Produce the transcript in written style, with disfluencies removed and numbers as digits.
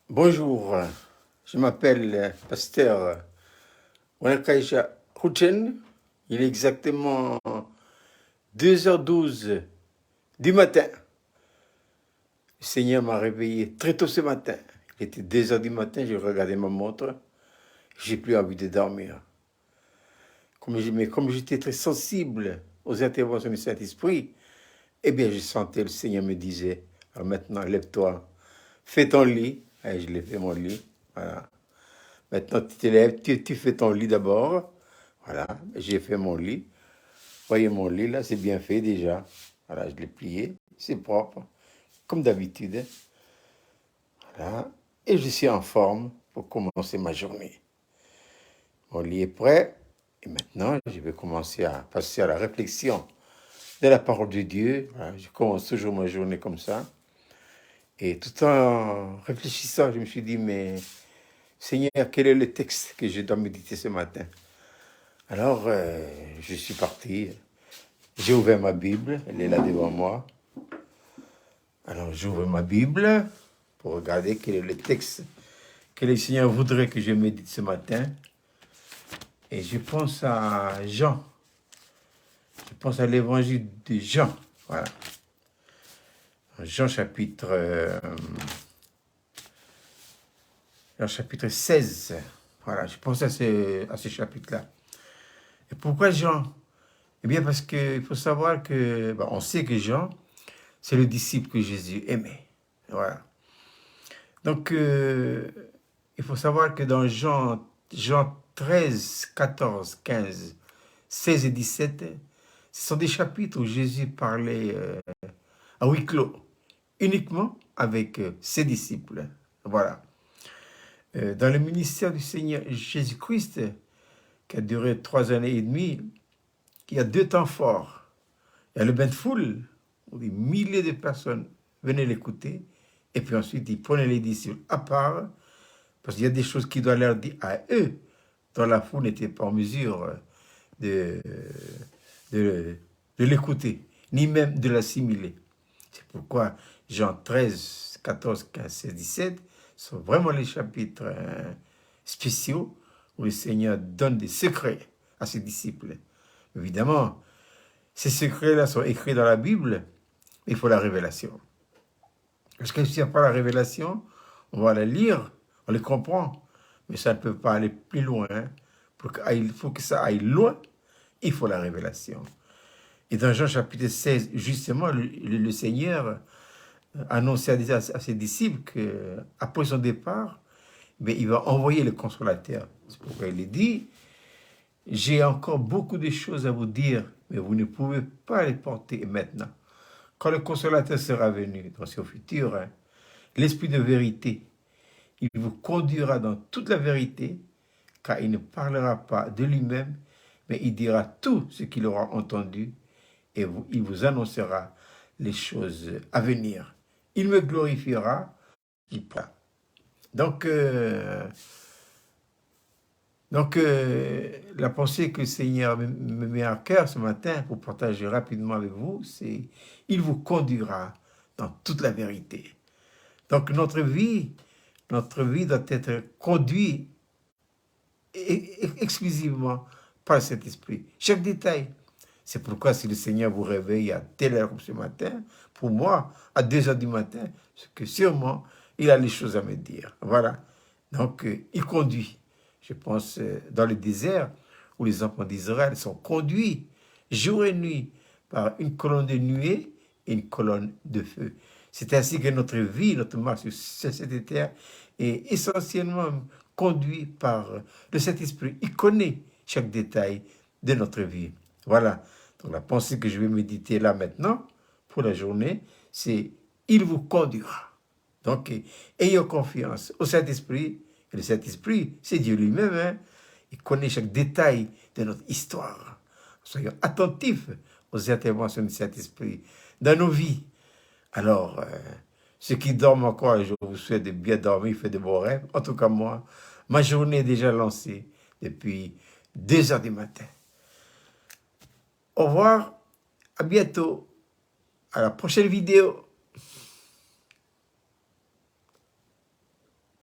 Bonjour, je m'appelle Pasteur Wanakaisha Huchen. Il est exactement 2h12 du matin. Le Seigneur m'a réveillé très tôt ce matin. Il était 2h du matin, j'ai regardé ma montre. J'ai plus envie de dormir. Mais comme j'étais très sensible aux interventions du Saint-Esprit, eh bien, je sentais le Seigneur me disait, alors maintenant, lève-toi, fais ton lit. Et je l'ai fait mon lit. Voilà. Maintenant, tu te lèves, tu fais ton lit d'abord. Voilà, j'ai fait mon lit. Voyez mon lit, là, c'est bien fait déjà. Voilà, je l'ai plié, c'est propre, comme d'habitude. Voilà, et je suis en forme pour commencer ma journée. Mon lit est prêt, et maintenant, je vais commencer à passer à la réflexion de la parole de Dieu. Voilà, je commence toujours ma journée comme ça. Et tout en réfléchissant, je me suis dit, mais Seigneur, quel est le texte que je dois méditer ce matin? Alors, je suis parti. J'ai ouvert ma Bible, elle est là devant moi. Alors, j'ouvre ma Bible pour regarder quel est le texte que le Seigneur voudrait que je médite ce matin. Et je pense à Jean. Je pense à l'évangile de Jean. Voilà. Jean chapitre 16. Voilà, je pense à ce chapitre-là. Et pourquoi Jean? Eh bien, parce qu'il faut savoir que, on sait que Jean, c'est le disciple que Jésus aimait. Voilà. Donc, il faut savoir que dans Jean 13, 14, 15, 16 et 17, ce sont des chapitres où Jésus parlait à huis clos, uniquement avec ses disciples. Voilà. Dans le ministère du Seigneur Jésus-Christ, qui a duré 3 ans et demi, il y a 2 temps forts. Il y a le bain de foule, où des milliers de personnes venaient l'écouter, et puis ensuite, il prenait les disciples à part, parce qu'il y a des choses qu'il doit leur dire à eux, dont la foule n'était pas en mesure de, de, de l'écouter, ni même de l'assimiler. C'est pourquoi Jean 13, 14, 15, 16, 17 sont vraiment les chapitres spéciaux où le Seigneur donne des secrets à ses disciples. Évidemment, ces secrets-là sont écrits dans la Bible, mais il faut la révélation. Parce que s'il n'y a pas la révélation, on va la lire, on les comprend, mais ça ne peut pas aller plus loin. Il faut que ça aille loin, il faut la révélation. Et dans Jean chapitre 16, justement, le Seigneur annonçait à ses disciples qu'après son départ, il va envoyer le consolateur. C'est pourquoi il dit, j'ai encore beaucoup de choses à vous dire, mais vous ne pouvez pas les porter maintenant. Quand le consolateur sera venu, dans ce futur, l'esprit de vérité, il vous conduira dans toute la vérité, car il ne parlera pas de lui-même, mais il dira tout ce qu'il aura entendu et il vous annoncera les choses à venir. Il me glorifiera, il parle. Donc, la pensée que le Seigneur me met à cœur ce matin pour partager rapidement avec vous, c'est il vous conduira dans toute la vérité. Donc, notre vie doit être conduite exclusivement par cet esprit. Chaque détail. C'est pourquoi si le Seigneur vous réveille à telle heure comme ce matin, pour moi, à 2h du matin, c'est que sûrement, il a les choses à me dire. Voilà. Donc, il conduit. Je pense dans le désert où les enfants d'Israël sont conduits jour et nuit par une colonne de nuée et une colonne de feu. C'est ainsi que notre vie, notre marche sur cette terre est essentiellement conduite par le Saint-Esprit. Il connaît chaque détail de notre vie. Voilà. Donc la pensée que je vais méditer là maintenant, pour la journée, c'est « Il vous conduira ». Donc, ayons confiance au Saint-Esprit. Et le Saint-Esprit, c'est Dieu lui-même. Hein? Il connaît chaque détail de notre histoire. Soyons attentifs aux interventions du Saint-Esprit dans nos vies. Alors, ceux qui dorment encore, je vous souhaite de bien dormir, faire de beaux rêves. En tout cas, moi, ma journée est déjà lancée depuis 2h du matin. Au revoir, à bientôt, à la prochaine vidéo.